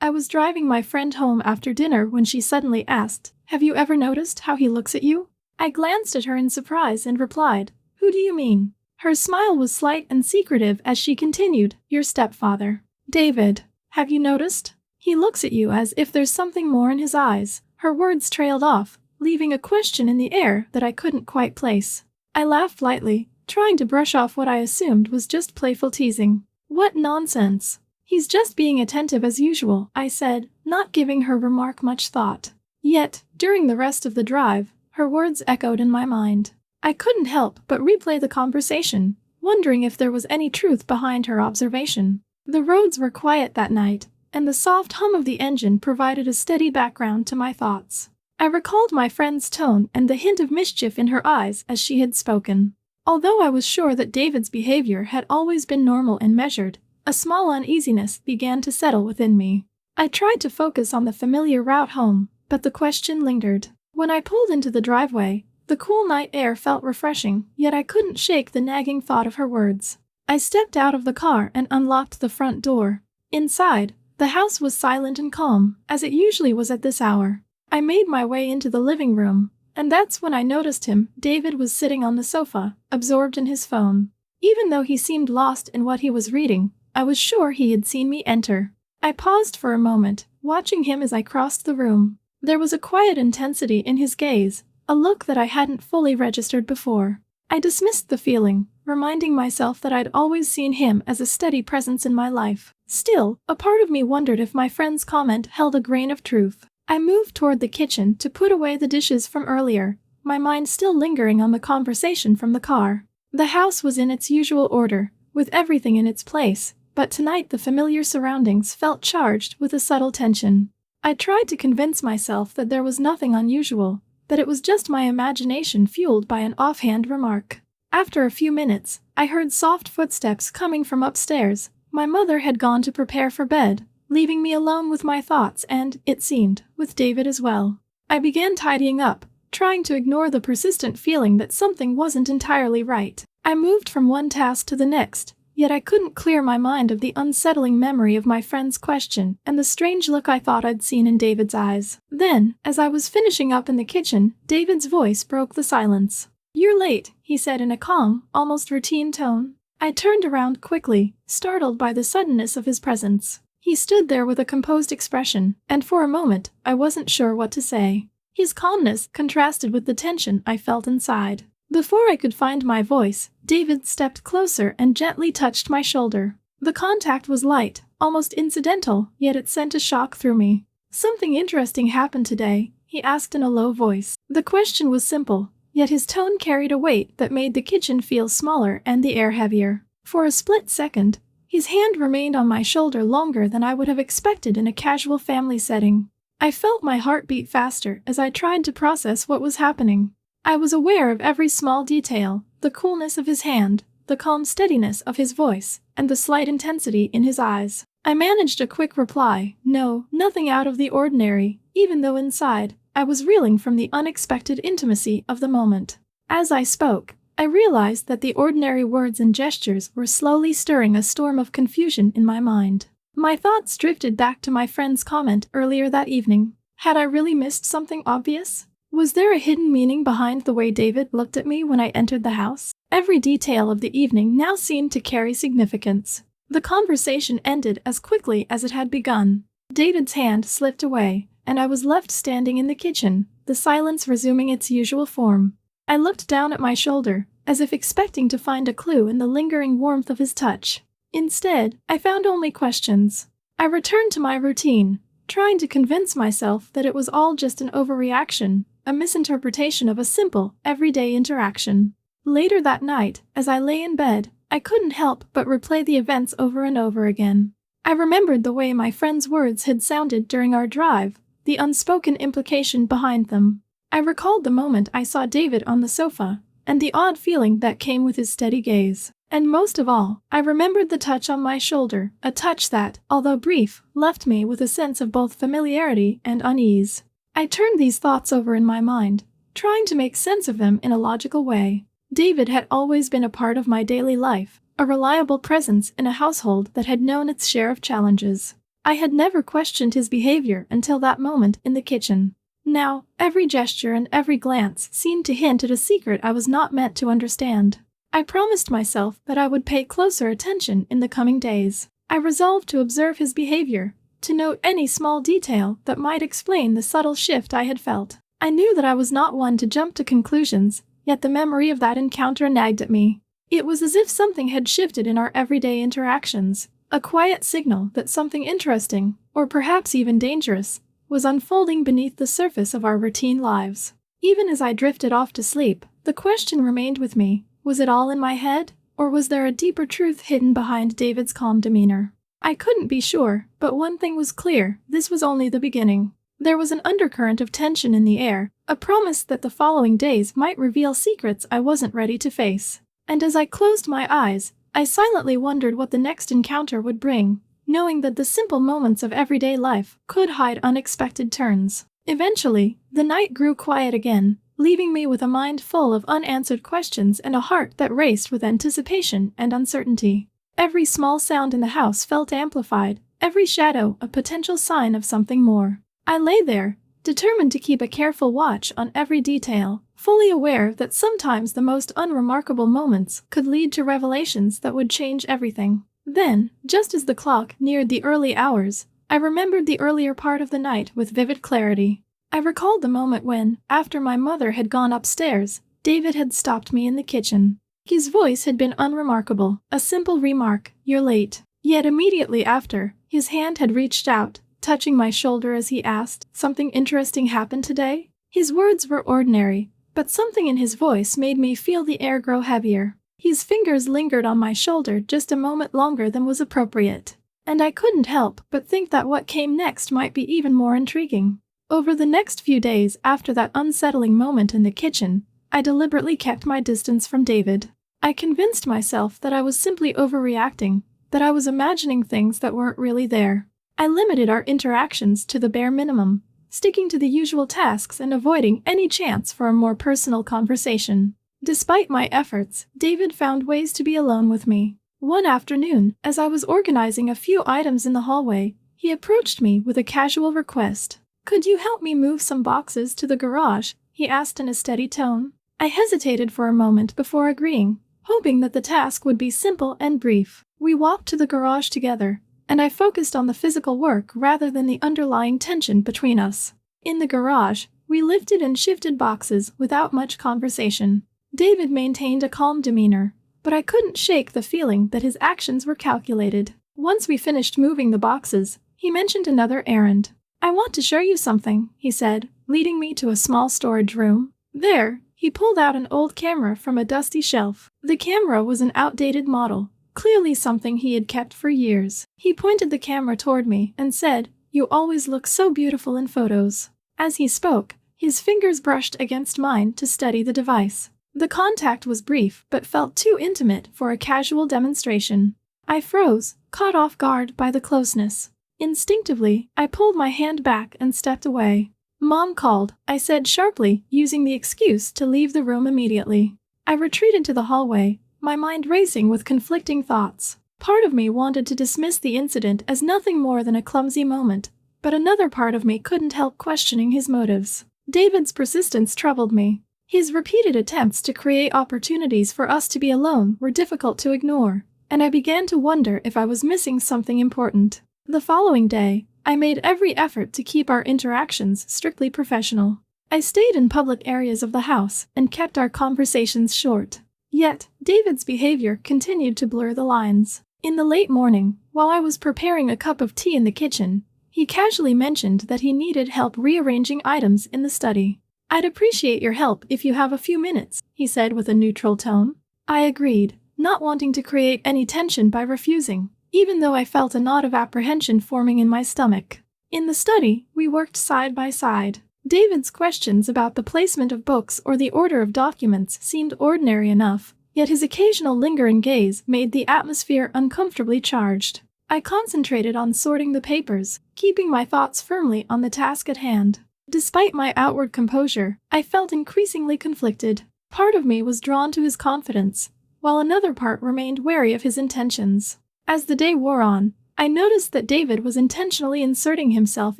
I was driving my friend home after dinner when she suddenly asked, "Have you ever noticed how he looks at you?" I glanced at her in surprise and replied, "Who do you mean?" Her smile was slight and secretive as she continued, "Your stepfather. David. Have you noticed? He looks at you as if there's something more in his eyes." Her words trailed off, leaving a question in the air that I couldn't quite place. I laughed lightly, trying to brush off what I assumed was just playful teasing. "What nonsense. He's just being attentive as usual," I said, not giving her remark much thought. Yet, during the rest of the drive, her words echoed in my mind. I couldn't help but replay the conversation, wondering if there was any truth behind her observation. The roads were quiet that night, and the soft hum of the engine provided a steady background to my thoughts. I recalled my friend's tone and the hint of mischief in her eyes as she had spoken. Although I was sure that David's behavior had always been normal and measured, a small uneasiness began to settle within me. I tried to focus on the familiar route home, but the question lingered. When I pulled into the driveway, the cool night air felt refreshing, yet I couldn't shake the nagging thought of her words. I stepped out of the car and unlocked the front door. Inside, the house was silent and calm, as it usually was at this hour. I made my way into the living room, and that's when I noticed him. David was sitting on the sofa, absorbed in his phone. Even though he seemed lost in what he was reading, I was sure he had seen me enter. I paused for a moment, watching him as I crossed the room. There was a quiet intensity in his gaze, a look that I hadn't fully registered before. I dismissed the feeling, reminding myself that I'd always seen him as a steady presence in my life. Still, a part of me wondered if my friend's comment held a grain of truth. I moved toward the kitchen to put away the dishes from earlier, my mind still lingering on the conversation from the car. The house was in its usual order, with everything in its place, but tonight the familiar surroundings felt charged with a subtle tension. I tried to convince myself that there was nothing unusual, that it was just my imagination fueled by an offhand remark. After a few minutes, I heard soft footsteps coming from upstairs. My mother had gone to prepare for bed, leaving me alone with my thoughts and, it seemed, with David as well. I began tidying up, trying to ignore the persistent feeling that something wasn't entirely right. I moved from one task to the next, yet I couldn't clear my mind of the unsettling memory of my friend's question and the strange look I thought I'd seen in David's eyes. Then, as I was finishing up in the kitchen, David's voice broke the silence. "You're late," he said in a calm, almost routine tone. I turned around quickly, startled by the suddenness of his presence. He stood there with a composed expression, and for a moment, I wasn't sure what to say. His calmness contrasted with the tension I felt inside. Before I could find my voice, David stepped closer and gently touched my shoulder. The contact was light, almost incidental, yet it sent a shock through me. "Something interesting happened today?" he asked in a low voice. The question was simple, yet his tone carried a weight that made the kitchen feel smaller and the air heavier. For a split second, his hand remained on my shoulder longer than I would have expected in a casual family setting. I felt my heart beat faster as I tried to process what was happening. I was aware of every small detail, the coolness of his hand, the calm steadiness of his voice, and the slight intensity in his eyes. I managed a quick reply, "No, nothing out of the ordinary," even though inside, I was reeling from the unexpected intimacy of the moment. As I spoke, I realized that the ordinary words and gestures were slowly stirring a storm of confusion in my mind. My thoughts drifted back to my friend's comment earlier that evening. Had I really missed something obvious? Was there a hidden meaning behind the way David looked at me when I entered the house? Every detail of the evening now seemed to carry significance. The conversation ended as quickly as it had begun. David's hand slipped away, and I was left standing in the kitchen, the silence resuming its usual form. I looked down at my shoulder, as if expecting to find a clue in the lingering warmth of his touch. Instead, I found only questions. I returned to my routine, trying to convince myself that it was all just an overreaction, a misinterpretation of a simple, everyday interaction. Later that night, as I lay in bed, I couldn't help but replay the events over and over again. I remembered the way my friend's words had sounded during our drive, the unspoken implication behind them. I recalled the moment I saw David on the sofa, and the odd feeling that came with his steady gaze. And most of all, I remembered the touch on my shoulder, a touch that, although brief, left me with a sense of both familiarity and unease. I turned these thoughts over in my mind, trying to make sense of them in a logical way. David had always been a part of my daily life, a reliable presence in a household that had known its share of challenges. I had never questioned his behavior until that moment in the kitchen. Now, every gesture and every glance seemed to hint at a secret I was not meant to understand. I promised myself that I would pay closer attention in the coming days. I resolved to observe his behavior, to note any small detail that might explain the subtle shift I had felt. I knew that I was not one to jump to conclusions, yet the memory of that encounter nagged at me. It was as if something had shifted in our everyday interactions, a quiet signal that something interesting, or perhaps even dangerous, was unfolding beneath the surface of our routine lives. Even as I drifted off to sleep, the question remained with me: was it all in my head, or was there a deeper truth hidden behind David's calm demeanor? I couldn't be sure, but one thing was clear: this was only the beginning. There was an undercurrent of tension in the air, a promise that the following days might reveal secrets I wasn't ready to face. And as I closed my eyes, I silently wondered what the next encounter would bring, knowing that the simple moments of everyday life could hide unexpected turns. Eventually, the night grew quiet again, leaving me with a mind full of unanswered questions and a heart that raced with anticipation and uncertainty. Every small sound in the house felt amplified, every shadow a potential sign of something more. I lay there, determined to keep a careful watch on every detail, fully aware that sometimes the most unremarkable moments could lead to revelations that would change everything. Then, just as the clock neared the early hours, I remembered the earlier part of the night with vivid clarity. I recalled the moment when, after my mother had gone upstairs, David had stopped me in the kitchen. His voice had been unremarkable, a simple remark, "You're late." Yet immediately after, his hand had reached out, touching my shoulder as he asked, "Something interesting happened today?" His words were ordinary, but something in his voice made me feel the air grow heavier. His fingers lingered on my shoulder just a moment longer than was appropriate, and I couldn't help but think that what came next might be even more intriguing. Over the next few days after that unsettling moment in the kitchen, I deliberately kept my distance from David. I convinced myself that I was simply overreacting, that I was imagining things that weren't really there. I limited our interactions to the bare minimum, sticking to the usual tasks and avoiding any chance for a more personal conversation. Despite my efforts, David found ways to be alone with me. One afternoon, as I was organizing a few items in the hallway, he approached me with a casual request. "Could you help me move some boxes to the garage?" he asked in a steady tone. I hesitated for a moment before agreeing, hoping that the task would be simple and brief. We walked to the garage together, and I focused on the physical work rather than the underlying tension between us. In the garage, we lifted and shifted boxes without much conversation. David maintained a calm demeanor, but I couldn't shake the feeling that his actions were calculated. Once we finished moving the boxes, he mentioned another errand. "I want to show you something," he said, leading me to a small storage room. There, he pulled out an old camera from a dusty shelf. The camera was an outdated model, clearly something he had kept for years. He pointed the camera toward me and said, "You always look so beautiful in photos." As he spoke, his fingers brushed against mine to steady the device. The contact was brief but felt too intimate for a casual demonstration. I froze, caught off guard by the closeness. Instinctively, I pulled my hand back and stepped away. "Mom called," I said sharply, using the excuse to leave the room immediately. I retreated to the hallway, my mind racing with conflicting thoughts. Part of me wanted to dismiss the incident as nothing more than a clumsy moment, but another part of me couldn't help questioning his motives. David's persistence troubled me. His repeated attempts to create opportunities for us to be alone were difficult to ignore, and I began to wonder if I was missing something important. The following day, I made every effort to keep our interactions strictly professional. I stayed in public areas of the house and kept our conversations short. Yet, David's behavior continued to blur the lines. In the late morning, while I was preparing a cup of tea in the kitchen, he casually mentioned that he needed help rearranging items in the study. "I'd appreciate your help if you have a few minutes," he said with a neutral tone. I agreed, not wanting to create any tension by refusing, even though I felt a knot of apprehension forming in my stomach. In the study, we worked side by side. David's questions about the placement of books or the order of documents seemed ordinary enough, yet his occasional lingering gaze made the atmosphere uncomfortably charged. I concentrated on sorting the papers, keeping my thoughts firmly on the task at hand. Despite my outward composure, I felt increasingly conflicted. Part of me was drawn to his confidence, while another part remained wary of his intentions. As the day wore on, I noticed that David was intentionally inserting himself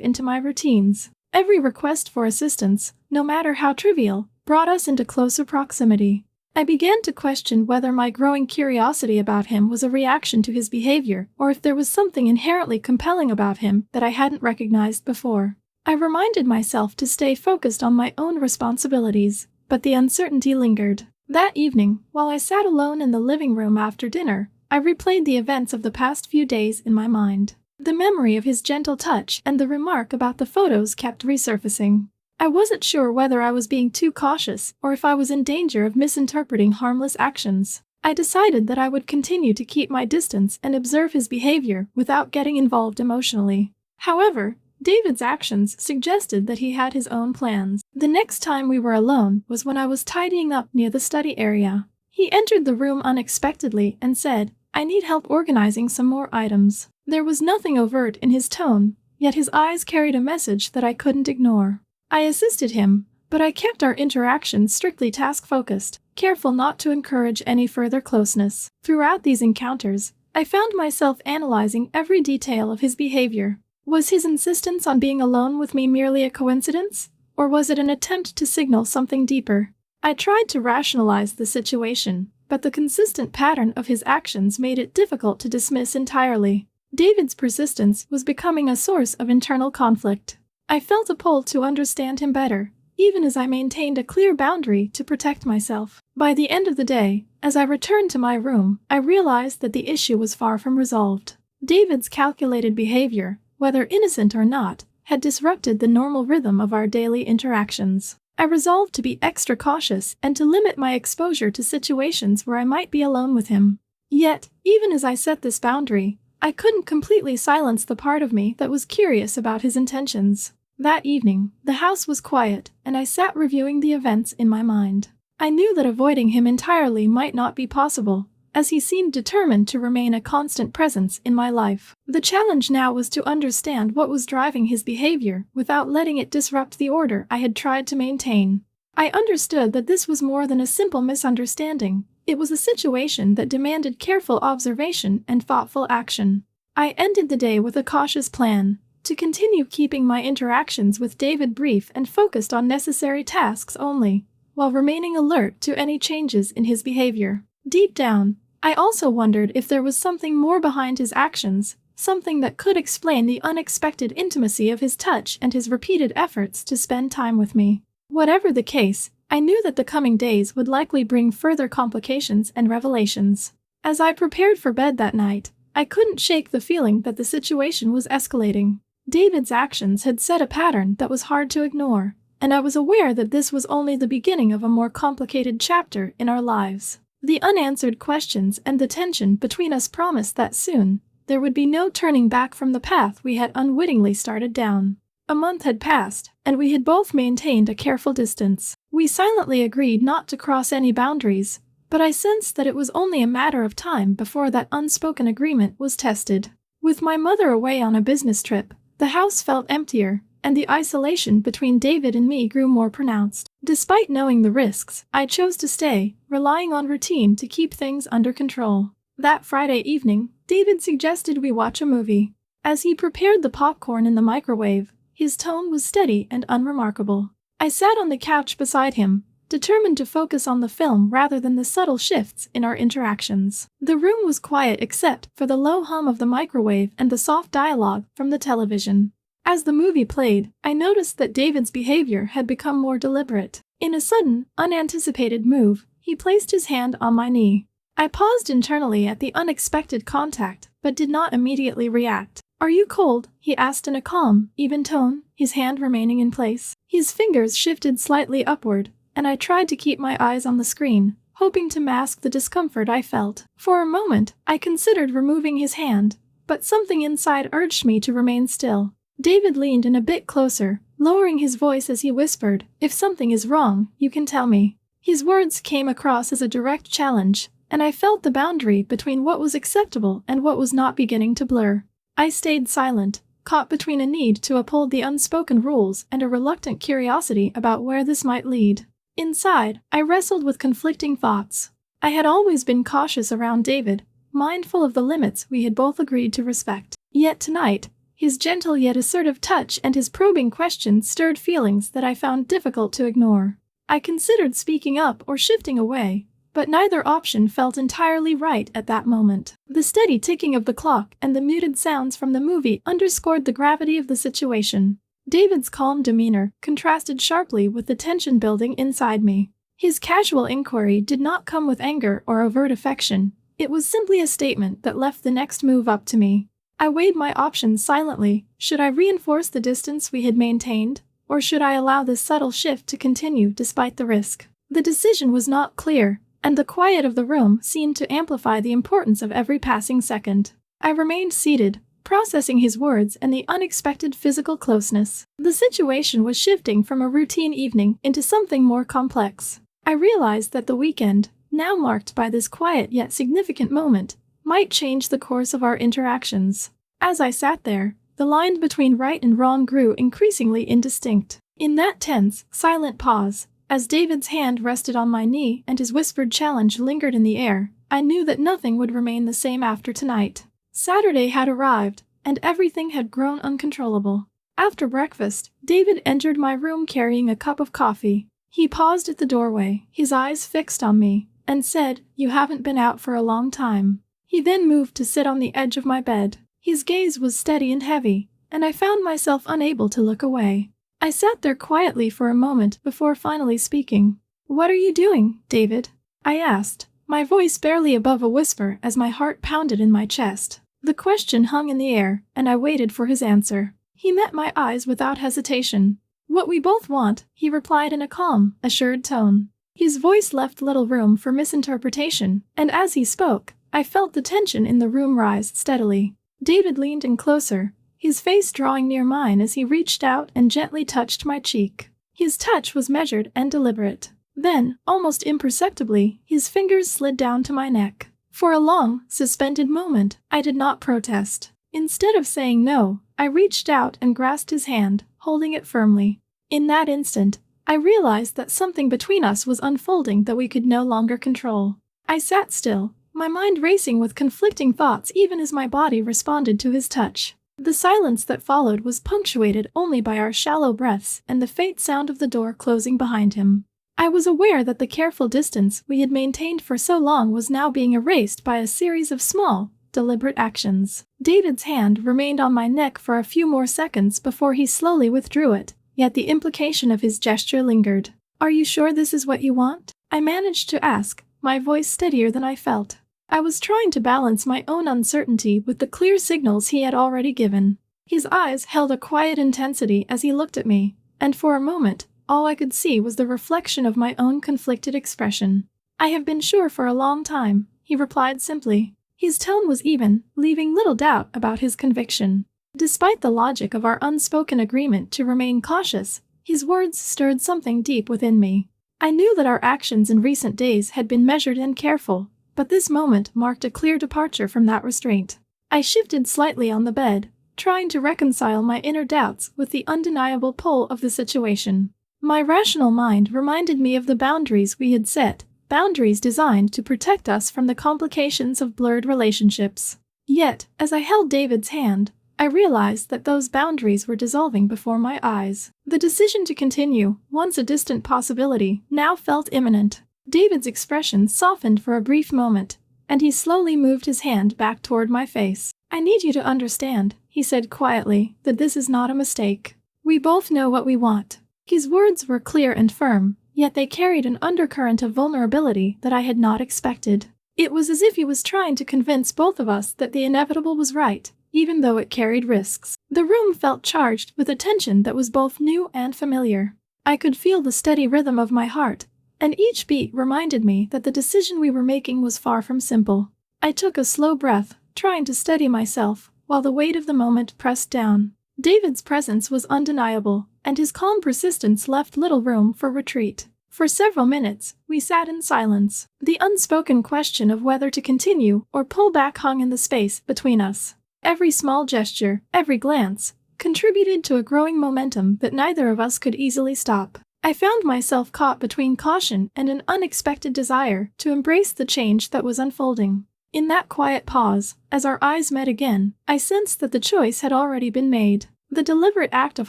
into my routines. Every request for assistance, no matter how trivial, brought us into closer proximity. I began to question whether my growing curiosity about him was a reaction to his behavior or if there was something inherently compelling about him that I hadn't recognized before. I reminded myself to stay focused on my own responsibilities, but the uncertainty lingered. That evening, while I sat alone in the living room after dinner, I replayed the events of the past few days in my mind. The memory of his gentle touch and the remark about the photos kept resurfacing. I wasn't sure whether I was being too cautious or if I was in danger of misinterpreting harmless actions. I decided that I would continue to keep my distance and observe his behavior without getting involved emotionally. However, David's actions suggested that he had his own plans. The next time we were alone was when I was tidying up near the study area. He entered the room unexpectedly and said, "I need help organizing some more items." There was nothing overt in his tone, yet his eyes carried a message that I couldn't ignore. I assisted him, but I kept our interactions strictly task-focused, careful not to encourage any further closeness. Throughout these encounters, I found myself analyzing every detail of his behavior. Was his insistence on being alone with me merely a coincidence, or was it an attempt to signal something deeper? I tried to rationalize the situation, but the consistent pattern of his actions made it difficult to dismiss entirely. David's persistence was becoming a source of internal conflict. I felt a pull to understand him better, even as I maintained a clear boundary to protect myself. By the end of the day, as I returned to my room, I realized that the issue was far from resolved. David's calculated behavior, whether innocent or not, had disrupted the normal rhythm of our daily interactions. I resolved to be extra cautious and to limit my exposure to situations where I might be alone with him. Yet, even as I set this boundary, I couldn't completely silence the part of me that was curious about his intentions. That evening, the house was quiet, and I sat reviewing the events in my mind. I knew that avoiding him entirely might not be possible, as he seemed determined to remain a constant presence in my life. The challenge now was to understand what was driving his behavior without letting it disrupt the order I had tried to maintain. I understood that this was more than a simple misunderstanding. It was a situation that demanded careful observation and thoughtful action. I ended the day with a cautious plan: to continue keeping my interactions with David brief and focused on necessary tasks only, while remaining alert to any changes in his behavior. Deep down, I also wondered if there was something more behind his actions, something that could explain the unexpected intimacy of his touch and his repeated efforts to spend time with me. Whatever the case, I knew that the coming days would likely bring further complications and revelations. As I prepared for bed that night, I couldn't shake the feeling that the situation was escalating. David's actions had set a pattern that was hard to ignore, and I was aware that this was only the beginning of a more complicated chapter in our lives. The unanswered questions and the tension between us promised that soon, there would be no turning back from the path we had unwittingly started down. A month had passed, and we had both maintained a careful distance. We silently agreed not to cross any boundaries, but I sensed that it was only a matter of time before that unspoken agreement was tested. With my mother away on a business trip, the house felt emptier, and the isolation between David and me grew more pronounced. Despite knowing the risks, I chose to stay, relying on routine to keep things under control. That Friday evening, David suggested we watch a movie. As he prepared the popcorn in the microwave, his tone was steady and unremarkable. I sat on the couch beside him, determined to focus on the film rather than the subtle shifts in our interactions. The room was quiet except for the low hum of the microwave and the soft dialogue from the television. As the movie played, I noticed that David's behavior had become more deliberate. In a sudden, unanticipated move, he placed his hand on my knee. I paused internally at the unexpected contact, but did not immediately react. "Are you cold?" he asked in a calm, even tone, his hand remaining in place. His fingers shifted slightly upward, and I tried to keep my eyes on the screen, hoping to mask the discomfort I felt. For a moment, I considered removing his hand, but something inside urged me to remain still. David leaned in a bit closer, lowering his voice as he whispered, "If something is wrong, you can tell me." His words came across as a direct challenge, and I felt the boundary between what was acceptable and what was not beginning to blur. I stayed silent, caught between a need to uphold the unspoken rules and a reluctant curiosity about where this might lead. Inside, I wrestled with conflicting thoughts. I had always been cautious around David, mindful of the limits we had both agreed to respect. Yet tonight, his gentle yet assertive touch and his probing questions stirred feelings that I found difficult to ignore. I considered speaking up or shifting away, but neither option felt entirely right at that moment. The steady ticking of the clock and the muted sounds from the movie underscored the gravity of the situation. David's calm demeanor contrasted sharply with the tension building inside me. His casual inquiry did not come with anger or overt affection. It was simply a statement that left the next move up to me. I weighed my options silently. Should I reinforce the distance we had maintained, or should I allow this subtle shift to continue despite the risk? The decision was not clear, and the quiet of the room seemed to amplify the importance of every passing second. I remained seated, processing his words and the unexpected physical closeness. The situation was shifting from a routine evening into something more complex. I realized that the weekend, now marked by this quiet yet significant moment, might change the course of our interactions. As I sat there, the line between right and wrong grew increasingly indistinct. In that tense, silent pause, as David's hand rested on my knee and his whispered challenge lingered in the air, I knew that nothing would remain the same after tonight. Saturday had arrived, and everything had grown uncontrollable. After breakfast, David entered my room carrying a cup of coffee. He paused at the doorway, his eyes fixed on me, and said, "You haven't been out for a long time." He then moved to sit on the edge of my bed. His gaze was steady and heavy, and I found myself unable to look away. I sat there quietly for a moment before finally speaking. "What are you doing, David?" I asked, my voice barely above a whisper as my heart pounded in my chest. The question hung in the air, and I waited for his answer. He met my eyes without hesitation. "What we both want," he replied in a calm, assured tone. His voice left little room for misinterpretation, and as he spoke, I felt the tension in the room rise steadily. David leaned in closer, his face drawing near mine as he reached out and gently touched my cheek. His touch was measured and deliberate. Then, almost imperceptibly, his fingers slid down to my neck. For a long, suspended moment, I did not protest. Instead of saying no, I reached out and grasped his hand, holding it firmly. In that instant, I realized that something between us was unfolding that we could no longer control. I sat still, my mind racing with conflicting thoughts even as my body responded to his touch. The silence that followed was punctuated only by our shallow breaths and the faint sound of the door closing behind him. I was aware that the careful distance we had maintained for so long was now being erased by a series of small, deliberate actions. David's hand remained on my neck for a few more seconds before he slowly withdrew it, yet the implication of his gesture lingered. "Are you sure this is what you want?" I managed to ask, my voice steadier than I felt. I was trying to balance my own uncertainty with the clear signals he had already given. His eyes held a quiet intensity as he looked at me, and for a moment, all I could see was the reflection of my own conflicted expression. "I have been sure for a long time," he replied simply. His tone was even, leaving little doubt about his conviction. Despite the logic of our unspoken agreement to remain cautious, his words stirred something deep within me. I knew that our actions in recent days had been measured and careful, but this moment marked a clear departure from that restraint. I shifted slightly on the bed, trying to reconcile my inner doubts with the undeniable pull of the situation. My rational mind reminded me of the boundaries we had set, boundaries designed to protect us from the complications of blurred relationships. Yet, as I held David's hand, I realized that those boundaries were dissolving before my eyes. The decision to continue, once a distant possibility, now felt imminent. David's expression softened for a brief moment, and he slowly moved his hand back toward my face. "I need you to understand," he said quietly, "that this is not a mistake. We both know what we want." His words were clear and firm, yet they carried an undercurrent of vulnerability that I had not expected. It was as if he was trying to convince both of us that the inevitable was right, even though it carried risks. The room felt charged with a tension that was both new and familiar. I could feel the steady rhythm of my heart, and each beat reminded me that the decision we were making was far from simple. I took a slow breath, trying to steady myself, while the weight of the moment pressed down. David's presence was undeniable, and his calm persistence left little room for retreat. For several minutes, we sat in silence. The unspoken question of whether to continue or pull back hung in the space between us. Every small gesture, every glance, contributed to a growing momentum that neither of us could easily stop. I found myself caught between caution and an unexpected desire to embrace the change that was unfolding. In that quiet pause, as our eyes met again, I sensed that the choice had already been made. The deliberate act of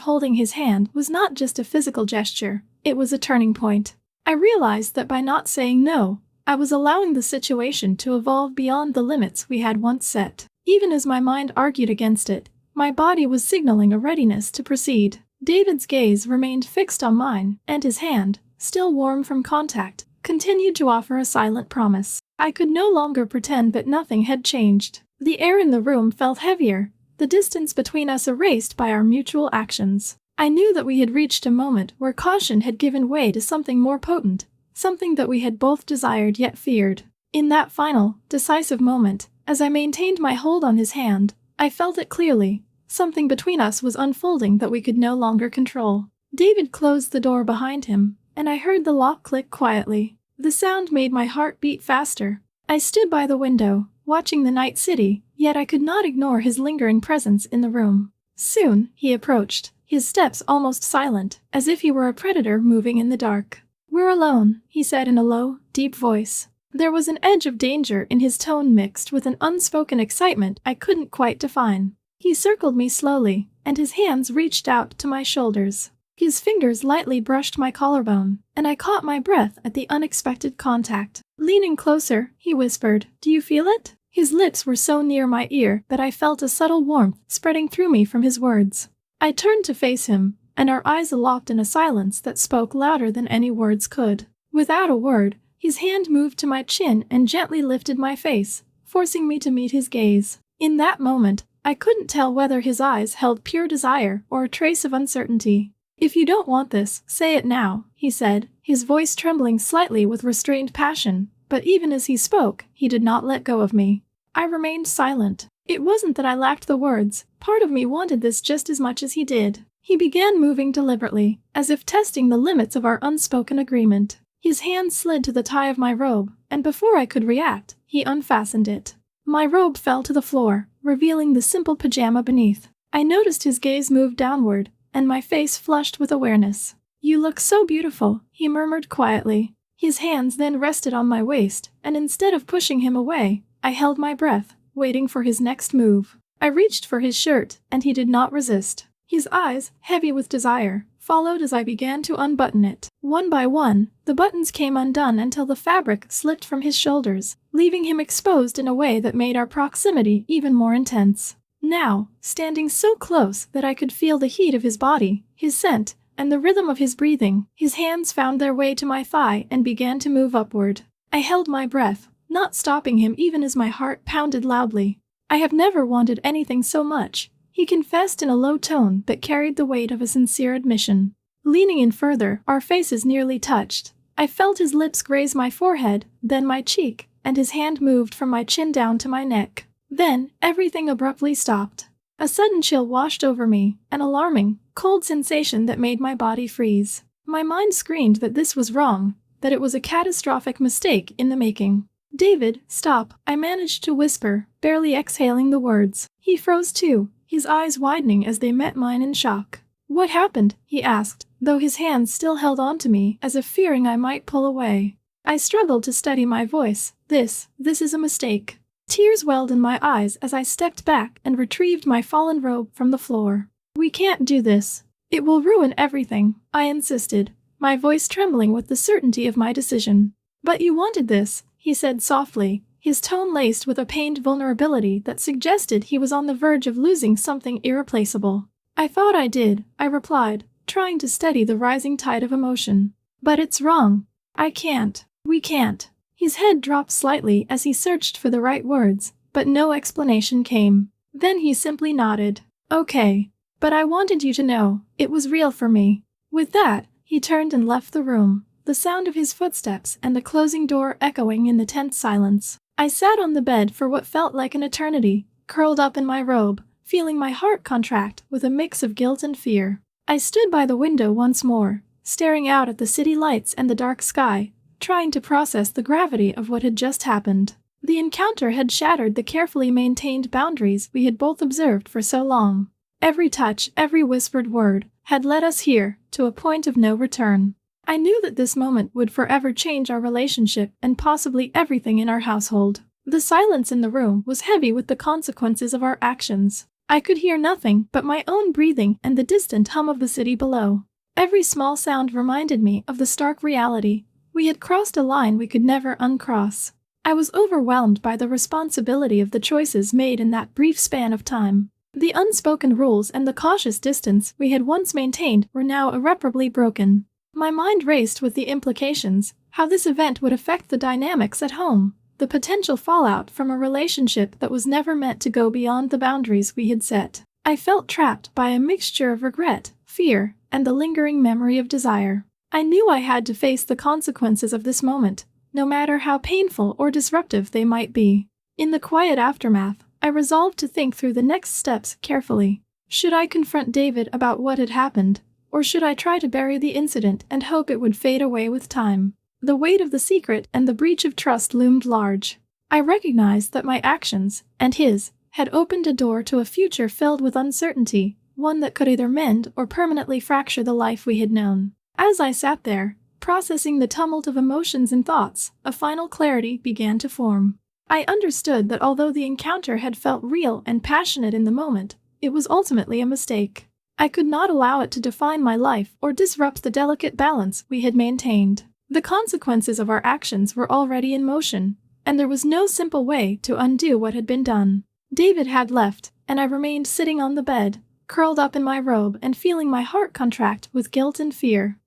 holding his hand was not just a physical gesture, it was a turning point. I realized that by not saying no, I was allowing the situation to evolve beyond the limits we had once set. Even as my mind argued against it, my body was signaling a readiness to proceed. David's gaze remained fixed on mine, and his hand, still warm from contact, continued to offer a silent promise. I could no longer pretend that nothing had changed. The air in the room felt heavier, the distance between us erased by our mutual actions. I knew that we had reached a moment where caution had given way to something more potent, something that we had both desired yet feared. In that final, decisive moment, as I maintained my hold on his hand, I felt it clearly. Something between us was unfolding that we could no longer control. David closed the door behind him, and I heard the lock click quietly. The sound made my heart beat faster. I stood by the window, watching the night city, yet I could not ignore his lingering presence in the room. Soon, he approached, his steps almost silent, as if he were a predator moving in the dark. "We're alone," he said in a low, deep voice. There was an edge of danger in his tone mixed with an unspoken excitement I couldn't quite define. He circled me slowly, and his hands reached out to my shoulders. His fingers lightly brushed my collarbone, and I caught my breath at the unexpected contact. Leaning closer, he whispered, "Do you feel it?" His lips were so near my ear that I felt a subtle warmth spreading through me from his words. I turned to face him, and our eyes locked in a silence that spoke louder than any words could. Without a word, his hand moved to my chin and gently lifted my face, forcing me to meet his gaze. In that moment, I couldn't tell whether his eyes held pure desire or a trace of uncertainty. "If you don't want this, say it now," he said, his voice trembling slightly with restrained passion, but even as he spoke, he did not let go of me. I remained silent. It wasn't that I lacked the words, part of me wanted this just as much as he did. He began moving deliberately, as if testing the limits of our unspoken agreement. His hand slid to the tie of my robe, and before I could react, he unfastened it. My robe fell to the floor, revealing the simple pajama beneath. I noticed his gaze move downward, and my face flushed with awareness. "You look so beautiful," he murmured quietly. His hands then rested on my waist, and instead of pushing him away, I held my breath, waiting for his next move. I reached for his shirt, and he did not resist. His eyes, heavy with desire, followed as I began to unbutton it. One by one, the buttons came undone until the fabric slipped from his shoulders, leaving him exposed in a way that made our proximity even more intense. Now, standing so close that I could feel the heat of his body, his scent, and the rhythm of his breathing, his hands found their way to my thigh and began to move upward. I held my breath, not stopping him even as my heart pounded loudly. "I have never wanted anything so much," he confessed in a low tone that carried the weight of a sincere admission. Leaning in further, our faces nearly touched. I felt his lips graze my forehead, then my cheek, and his hand moved from my chin down to my neck. Then, everything abruptly stopped. A sudden chill washed over me, an alarming, cold sensation that made my body freeze. My mind screamed that this was wrong, that it was a catastrophic mistake in the making. "David, stop," I managed to whisper, barely exhaling the words. He froze too, his eyes widening as they met mine in shock. "What happened?" he asked, though his hands still held on to me as if fearing I might pull away. I struggled to steady my voice. This is a mistake." Tears welled in my eyes as I stepped back and retrieved my fallen robe from the floor. "We can't do this. It will ruin everything," I insisted, my voice trembling with the certainty of my decision. "But you wanted this," he said softly, his tone laced with a pained vulnerability that suggested he was on the verge of losing something irreplaceable. "I thought I did," I replied, trying to steady the rising tide of emotion. "But it's wrong. I can't. We can't." His head dropped slightly as he searched for the right words, but no explanation came. Then he simply nodded. "Okay. But I wanted you to know, it was real for me." With that, he turned and left the room, the sound of his footsteps and the closing door echoing in the tense silence. I sat on the bed for what felt like an eternity, curled up in my robe, feeling my heart contract with a mix of guilt and fear. I stood by the window once more, staring out at the city lights and the dark sky, trying to process the gravity of what had just happened. The encounter had shattered the carefully maintained boundaries we had both observed for so long. Every touch, every whispered word, had led us here, to a point of no return. I knew that this moment would forever change our relationship and possibly everything in our household. The silence in the room was heavy with the consequences of our actions. I could hear nothing but my own breathing and the distant hum of the city below. Every small sound reminded me of the stark reality. We had crossed a line we could never uncross. I was overwhelmed by the responsibility of the choices made in that brief span of time. The unspoken rules and the cautious distance we had once maintained were now irreparably broken. My mind raced with the implications, how this event would affect the dynamics at home, the potential fallout from a relationship that was never meant to go beyond the boundaries we had set. I felt trapped by a mixture of regret, fear, and the lingering memory of desire. I knew I had to face the consequences of this moment, no matter how painful or disruptive they might be. In the quiet aftermath, I resolved to think through the next steps carefully. Should I confront David about what had happened, or should I try to bury the incident and hope it would fade away with time? The weight of the secret and the breach of trust loomed large. I recognized that my actions, and his, had opened a door to a future filled with uncertainty, one that could either mend or permanently fracture the life we had known. As I sat there, processing the tumult of emotions and thoughts, a final clarity began to form. I understood that although the encounter had felt real and passionate in the moment, it was ultimately a mistake. I could not allow it to define my life or disrupt the delicate balance we had maintained. The consequences of our actions were already in motion, and there was no simple way to undo what had been done. David had left, and I remained sitting on the bed, curled up in my robe and feeling my heart contract with guilt and fear.